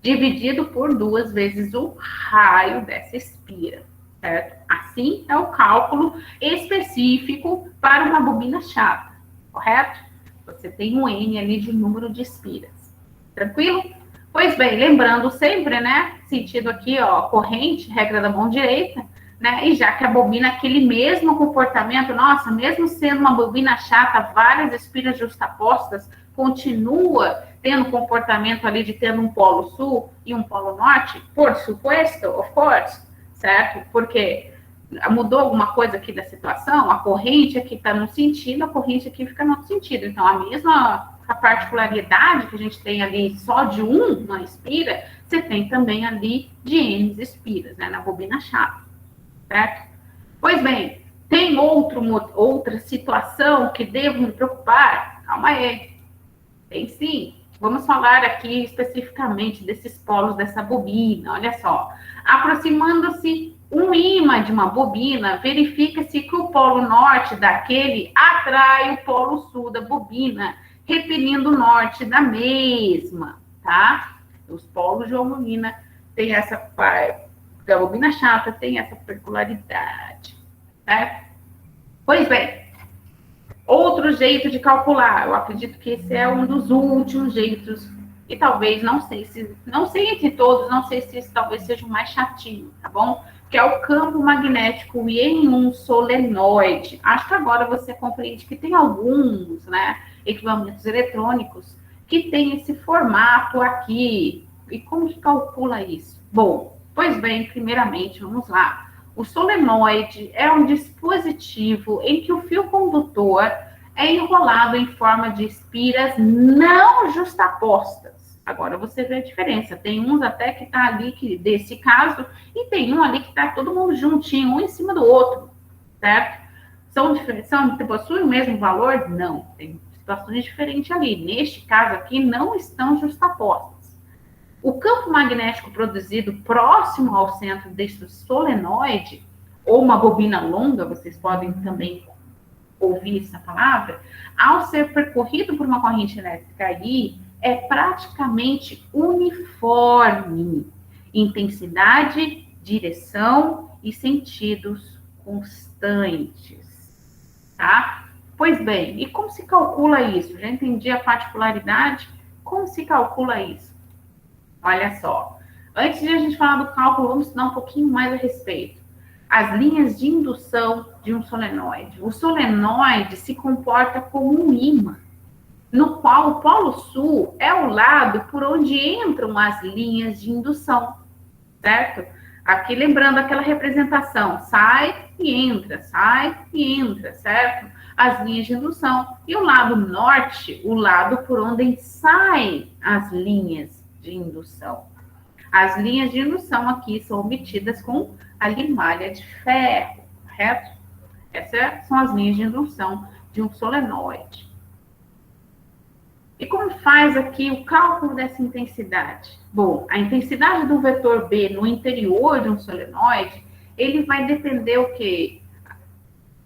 dividido por 2 vezes o raio dessa espira, certo? Assim é o cálculo específico para uma bobina chata, correto? Você tem um N ali de número de espiras. Tranquilo? Pois bem, lembrando sempre, né? Sentido aqui, ó, corrente, regra da mão direita, né? E já que a bobina, aquele mesmo comportamento, nossa, mesmo sendo uma bobina chata, várias espiras justapostas, continua tendo comportamento ali de tendo um polo sul e um polo norte, por supuesto, of course, certo? Porque mudou alguma coisa aqui da situação, a corrente aqui está num sentido, a corrente aqui fica no outro sentido. Então, a mesma a particularidade que a gente tem ali só de uma espira, você tem também ali de N espiras, né, na bobina chata, certo? Pois bem, tem outra situação que devo me preocupar? Calma aí. Tem sim. Vamos falar aqui especificamente desses polos dessa bobina. Olha só. Aproximando-se um ímã de uma bobina, verifica-se que o polo norte daquele atrai o polo sul da bobina, repelindo o norte da mesma, tá? Os polos de uma bobina têm essa parte, da bobina chata tem essa particularidade, certo? Pois bem, outro jeito de calcular, eu acredito que esse é um dos últimos jeitos, e talvez, não sei entre todos, não sei se esse talvez seja o mais chatinho, tá bom? Que é o campo magnético em um solenoide. Acho que agora você compreende que tem alguns, né, equipamentos eletrônicos que tem esse formato aqui. E como que calcula isso? Bom, pois bem, primeiramente, vamos lá. O solenoide é um dispositivo em que o fio condutor é enrolado em forma de espiras não justapostas. Agora você vê a diferença. Tem uns até que tá ali, que, desse caso, e tem um ali que tá todo mundo juntinho, um em cima do outro, certo? Possuem o mesmo valor? Não. Tem situações diferentes ali. Neste caso aqui, não estão justapostas. O campo magnético produzido próximo ao centro deste solenoide, ou uma bobina longa, vocês podem também ouvir essa palavra, ao ser percorrido por uma corrente elétrica aí, é praticamente uniforme. Intensidade, direção e sentidos constantes, tá? Pois bem, e como se calcula isso? Já entendi a particularidade? Como se calcula isso? Olha só, antes de a gente falar do cálculo, vamos estudar um pouquinho mais a respeito. As linhas de indução de um solenoide. O solenoide se comporta como um ímã, no qual o polo sul é o lado por onde entram as linhas de indução, certo? Aqui lembrando aquela representação, sai e entra, certo? As linhas de indução. E o lado norte, o lado por onde saem as linhas de indução. As linhas de indução aqui são obtidas com a limalha de ferro, correto? Essas são as linhas de indução de um solenoide. E como faz aqui o cálculo dessa intensidade? Bom, a intensidade do vetor B no interior de um solenoide, ele vai depender o quê?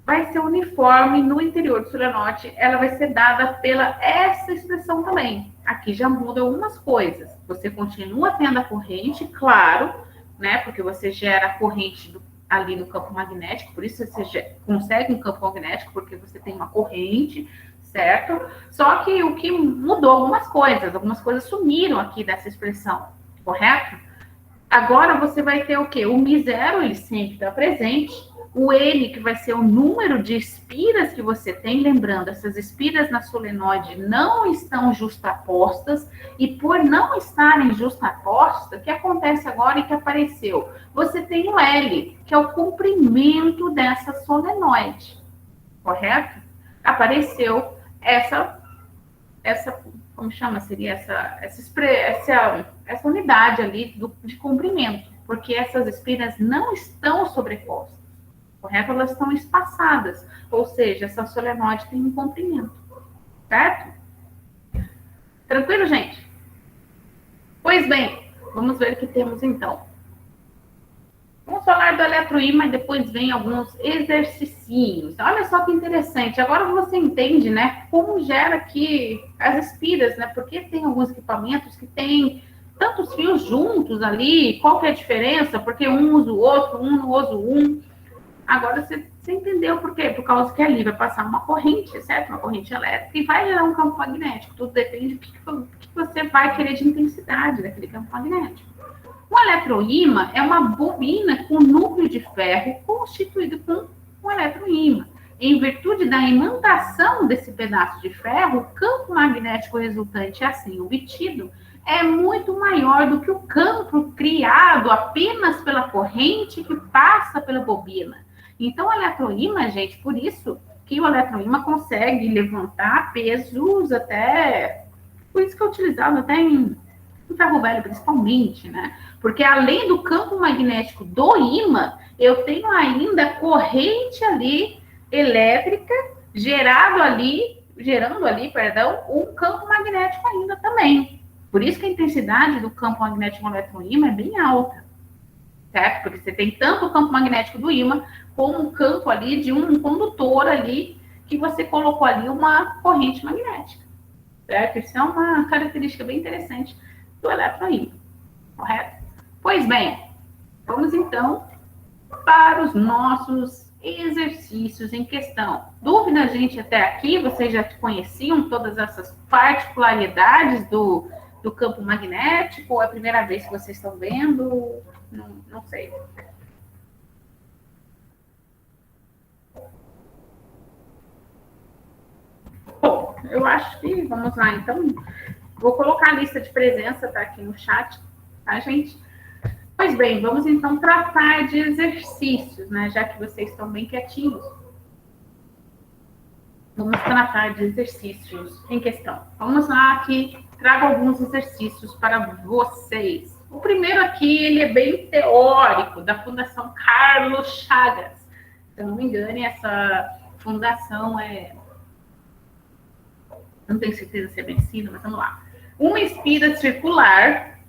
Vai ser uniforme no interior do solenoide, ela vai ser dada pela essa expressão também. Aqui já muda algumas coisas. Você continua tendo a corrente, claro, né? Porque você gera a corrente ali no campo magnético, por isso você consegue um campo magnético, porque você tem uma corrente, certo? Só que o que mudou algumas coisas sumiram aqui dessa expressão, correto? Agora você vai ter o quê? O μ0, ele sempre está presente, o N, que vai ser o número de espiras que você tem, lembrando, essas espiras na solenoide não estão justapostas, e por não estarem justapostas, o que acontece agora e que apareceu? Você tem o L, que é o comprimento dessa solenoide, correto? Apareceu essa como chama, seria essa unidade ali de comprimento, porque essas espiras não estão sobrepostas, correto? Elas estão espaçadas, ou seja, essa solenoide tem um comprimento, certo? Tranquilo, gente? Pois bem, vamos ver o que temos então. Vamos falar do eletroímã e depois vem alguns exercicinhos. Olha só que interessante. Agora você entende, né, como gera aqui as espiras, né? Porque tem alguns equipamentos que tem tantos fios juntos ali. Qual que é a diferença? Porque um usa o outro, um não usa um. Agora você entendeu por quê? Por causa que ali vai passar uma corrente, certo? Uma corrente elétrica e vai gerar um campo magnético. Tudo depende do que você vai querer de intensidade daquele campo magnético. O eletroímã é uma bobina com núcleo de ferro constituído com um eletroímã. Em virtude da imantação desse pedaço de ferro, o campo magnético resultante assim obtido é muito maior do que o campo criado apenas pela corrente que passa pela bobina. Então, o eletroímã, gente, por isso que o eletroímã consegue levantar pesos até... Por isso que é utilizado até em ferro velho, principalmente, né? Porque além do campo magnético do ímã, eu tenho ainda corrente ali elétrica gerando ali, um campo magnético ainda também. Por isso que a intensidade do campo magnético no eletroímã é bem alta, certo? Porque você tem tanto o campo magnético do ímã como o campo ali de um condutor ali que você colocou ali uma corrente magnética, certo? Isso é uma característica bem interessante do eletroímã, correto? Pois bem, vamos então para os nossos exercícios em questão. Dúvida, gente, até aqui? Vocês já conheciam todas essas particularidades do campo magnético? Ou é a primeira vez que vocês estão vendo? Não sei. Bom, eu acho que, vamos lá, então, vou colocar a lista de presença, tá aqui no chat, tá, gente? Pois bem, vamos então tratar de exercícios, né? Já que vocês estão bem quietinhos. Vamos tratar de exercícios em questão. Vamos lá aqui, trago alguns exercícios para vocês. O primeiro aqui, ele é bem teórico, da Fundação Carlos Chagas. Se eu não me engano, essa fundação não tenho certeza se é medicina, mas vamos lá. Uma espira circular,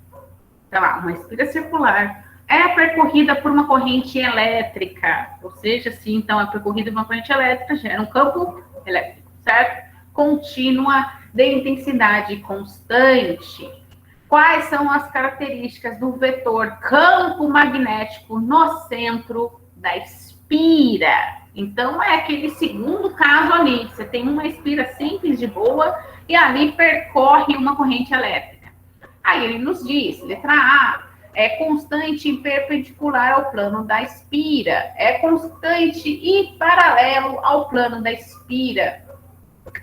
uma espira circular é percorrida por uma corrente elétrica, ou seja, se então é percorrida por uma corrente elétrica, gera um campo elétrico, certo? Contínua, de intensidade constante. Quais são as características do vetor campo magnético no centro da espira? Então, é aquele segundo caso ali. Você tem uma espira simples, de boa, e ali percorre uma corrente elétrica. Aí ele nos diz, letra A, é constante e perpendicular ao plano da espira. É constante e paralelo ao plano da espira.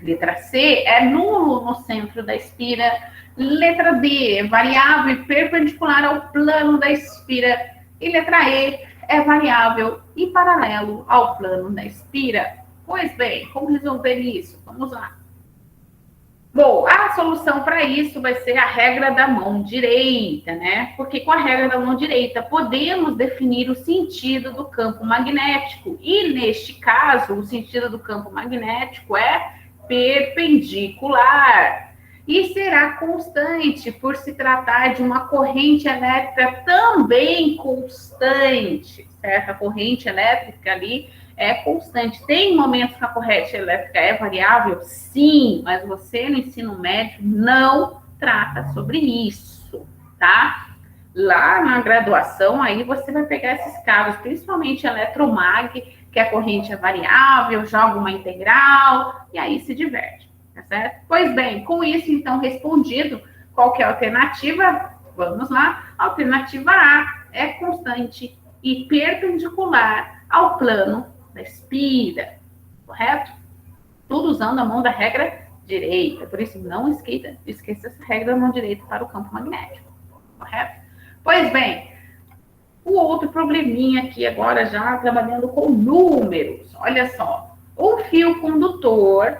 Letra C, é nulo no centro da espira. Letra D, é variável e perpendicular ao plano da espira. E letra E, é variável e paralelo ao plano da espira. Pois bem, como resolver isso? Vamos lá. Bom, a solução para isso vai ser a regra da mão direita, né? Porque com a regra da mão direita podemos definir o sentido do campo magnético. E neste caso, o sentido do campo magnético é perpendicular. E será constante, por se tratar de uma corrente elétrica também constante, certo? A corrente elétrica ali é constante. Tem momentos que a corrente elétrica é variável? Sim, mas você no ensino médio não trata sobre isso, tá? Lá na graduação, aí você vai pegar esses casos, principalmente eletromag, que a corrente é variável, joga uma integral, e aí se diverte. Tá certo? Pois bem, com isso, então, respondido, qual que é a alternativa? Vamos lá. A alternativa A é constante e perpendicular ao plano da espira, correto? Tudo usando a mão da regra direita. Por isso, não esqueça essa regra da mão direita para o campo magnético, correto? Pois bem, o outro probleminha aqui agora já trabalhando com números. Olha só, o fio condutor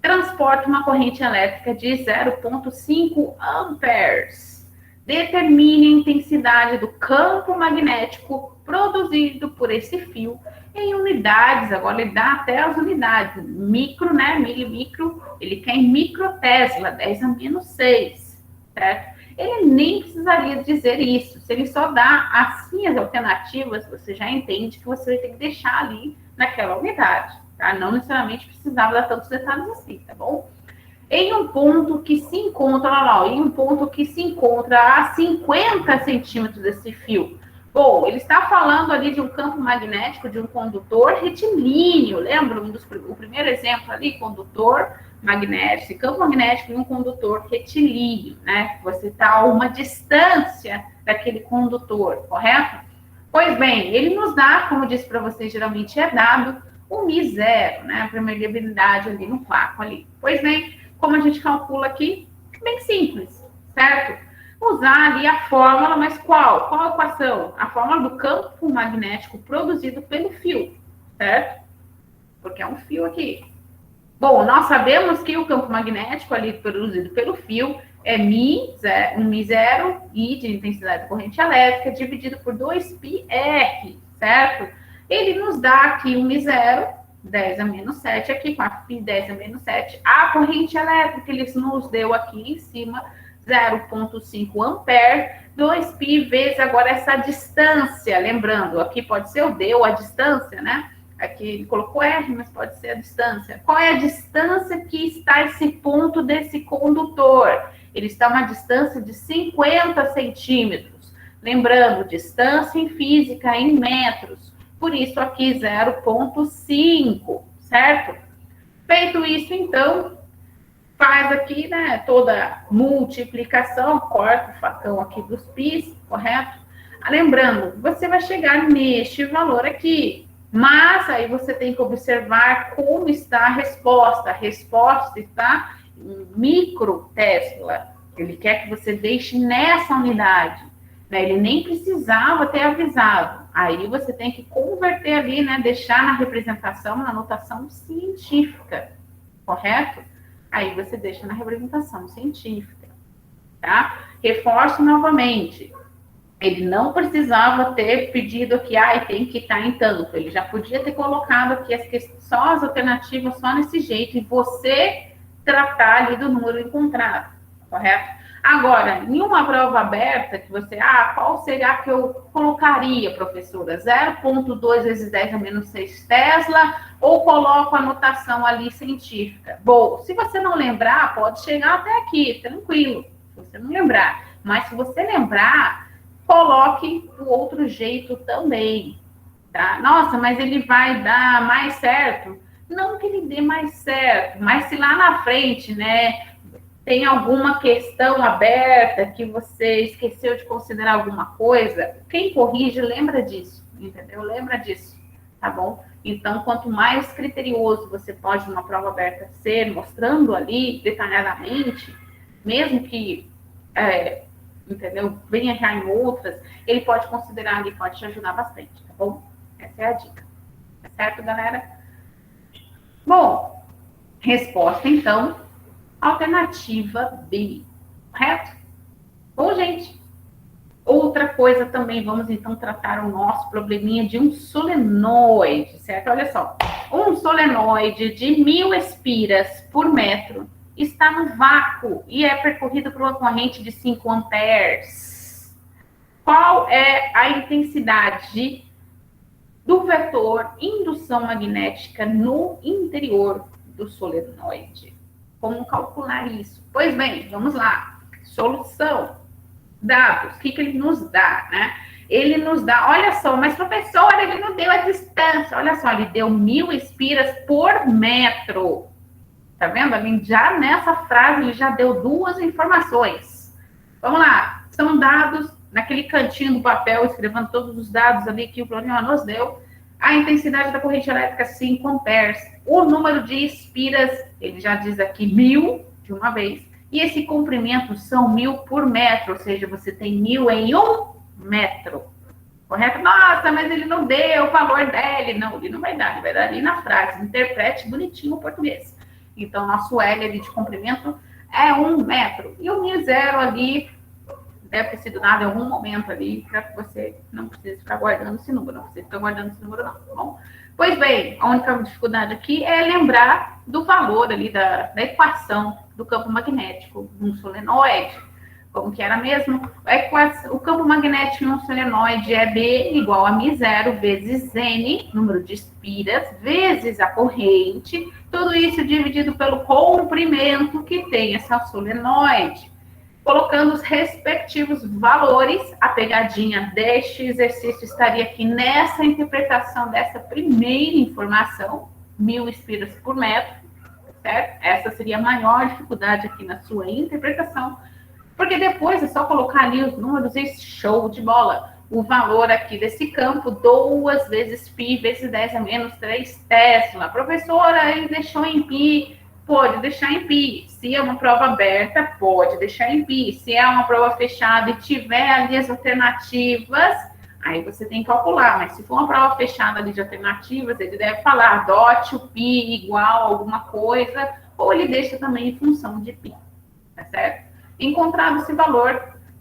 transporta uma corrente elétrica de 0,5 amperes. Determine a intensidade do campo magnético produzido por esse fio em unidades. Agora ele dá até as unidades. Micro, né? Milimicro, ele quer em microtesla, 10 a menos 6, certo? Ele nem precisaria dizer isso. Se ele só dá assim as alternativas, você já entende que você vai ter que deixar ali naquela unidade, tá? Não necessariamente precisava dar tantos detalhes assim, tá bom? Em um ponto que se encontra, olha lá, em um ponto que se encontra a 50 centímetros desse fio. Bom, ele está falando ali de um campo magnético de um condutor retilíneo. Lembra o primeiro exemplo ali, condutor magnético, campo magnético de um condutor retilíneo, né? Você está a uma distância daquele condutor, correto? Pois bem, ele nos dá, como eu disse para vocês, geralmente é dado o μ0, né? A permeabilidade ali no vácuo ali. Pois bem, como a gente calcula aqui? Bem simples, certo? Usar ali a fórmula, mas qual? Qual a equação? A fórmula do campo magnético produzido pelo fio, certo? Porque é um fio aqui. Bom, nós sabemos que o campo magnético ali produzido pelo fio é um μ0, I de intensidade da corrente elétrica, dividido por 2πr, certo? Ele nos dá aqui um μ0, 10 a menos 7, aqui com a φ 10 a menos 7, a corrente elétrica ele nos deu aqui em cima, 0,5 ampere, 2π vezes agora essa distância, lembrando, aqui pode ser o d ou a distância, né? Aqui ele colocou R, mas pode ser a distância. Qual é a distância que está esse ponto desse condutor? Ele está a uma distância de 50 centímetros. Lembrando, distância em física em metros. Por isso aqui 0,5, certo? Feito isso, então, faz aqui, né, toda multiplicação, corta o facão aqui dos πs, correto? Lembrando, você vai chegar neste valor aqui. Mas aí você tem que observar como está a resposta. A resposta está em microtesla. Ele quer que você deixe nessa unidade, né? Ele nem precisava ter avisado. Aí você tem que converter ali, né? Deixar na representação, na notação científica, correto? Aí você deixa na representação científica, tá? Reforço novamente. Ele não precisava ter pedido aqui, tem que estar em tanto. Ele já podia ter colocado aqui só as alternativas, só nesse jeito, e você tratar ali do número encontrado, correto? Agora, em uma prova aberta, que você, qual será que eu colocaria, professora? 0,2 vezes 10 a menos 6 Tesla, ou coloco a anotação ali científica? Bom, se você não lembrar, pode chegar até aqui, tranquilo, se você não lembrar. Mas se você lembrar, coloque o outro jeito também, tá? Nossa, mas ele vai dar mais certo? Não que ele dê mais certo, mas se lá na frente, né, tem alguma questão aberta que você esqueceu de considerar alguma coisa, quem corrige lembra disso, entendeu? Lembra disso, tá bom? Então, quanto mais criterioso você pode, numa prova aberta, ser, mostrando ali detalhadamente, mesmo que entendeu? Venha já em outras, ele pode considerar ali, pode te ajudar bastante, tá bom? Essa é a dica. Tá certo, galera? Bom, resposta, então, alternativa B, correto? Bom, gente, outra coisa também, vamos então tratar o nosso probleminha de um solenoide, certo? Olha só, um solenoide de 1000 espiras por metro está no vácuo e é percorrido por uma corrente de 5 amperes. Qual é a intensidade do vetor indução magnética no interior do solenoide? Como calcular isso? Pois bem, vamos lá. Solução. Dados. O que ele nos dá, né? Ele nos dá, olha só, mas professora, ele não deu a distância. Olha só, ele deu 1000 espiras por metro. Tá vendo? Ali já nessa frase ele já deu duas informações. Vamos lá. São dados naquele cantinho do papel, escrevendo todos os dados ali que o problema nos deu. A intensidade da corrente elétrica 5 amperes. O número de espiras, ele já diz aqui 1000 de uma vez. E esse comprimento são 1000 por metro, ou seja, você tem 1000 em 1 metro. Correto? Nossa, mas ele não deu o valor dele. Não, ele não vai dar, ele vai dar ali na frase. Interprete bonitinho o português. Então, nosso L ali de comprimento é 1 metro. E o μ0 ali deve ter sido dado em algum momento ali, para que você não precise ficar guardando esse número. Não precisa ficar guardando esse número, não, tá bom? Pois bem, a única dificuldade aqui é lembrar do valor ali da equação do campo magnético de um solenoide. Como que era mesmo? O campo magnético em um solenoide é B igual a μ0 vezes N, número de espiras, vezes a corrente, tudo isso dividido pelo comprimento que tem essa solenoide. Colocando os respectivos valores, a pegadinha deste exercício estaria aqui nessa interpretação dessa primeira informação, 1000 espiras por metro, certo? Essa seria a maior dificuldade aqui na sua interpretação, porque depois é só colocar ali os números e show de bola. O valor aqui desse campo, 2 vezes π vezes 10 a menos 3 Tesla. Professora, ele deixou em π. Pode deixar em π. Se é uma prova aberta, pode deixar em π. Se é uma prova fechada e tiver ali as alternativas, aí você tem que calcular. Mas se for uma prova fechada ali de alternativas, ele deve falar adote o π igual a alguma coisa, ou ele deixa também em função de π. Tá certo? Encontrado esse valor,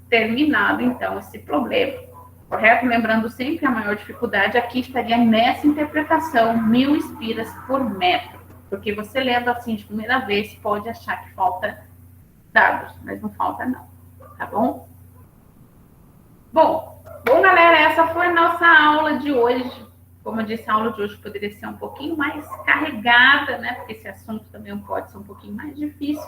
terminado então esse problema. Correto? Lembrando sempre que a maior dificuldade aqui estaria nessa interpretação, 1000 espiras por metro. Porque você lendo assim de primeira vez, pode achar que falta dados, mas não falta não, tá bom? Bom, galera, essa foi a nossa aula de hoje. Como eu disse, a aula de hoje poderia ser um pouquinho mais carregada, né? Porque esse assunto também pode ser um pouquinho mais difícil,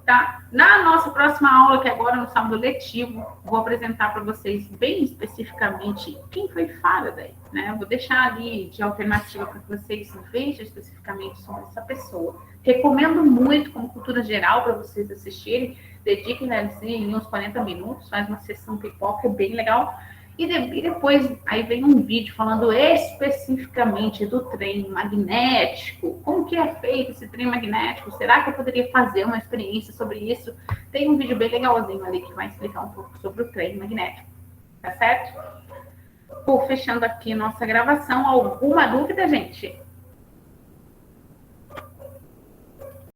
tá? Na nossa próxima aula, que agora no sábado letivo, vou apresentar para vocês bem especificamente quem foi Faraday, né? Eu vou deixar ali de alternativa para que vocês vejam especificamente sobre essa pessoa. Recomendo muito como cultura geral para vocês assistirem. Dediquem em uns 40 minutos, faz uma sessão pipoca, é bem legal. E depois aí vem um vídeo falando especificamente do trem magnético. Como que é feito esse trem magnético? Será que eu poderia fazer uma experiência sobre isso? Tem um vídeo bem legalzinho ali que vai explicar um pouco sobre o trem magnético. Tá certo? Vou fechando aqui nossa gravação. Alguma dúvida, gente?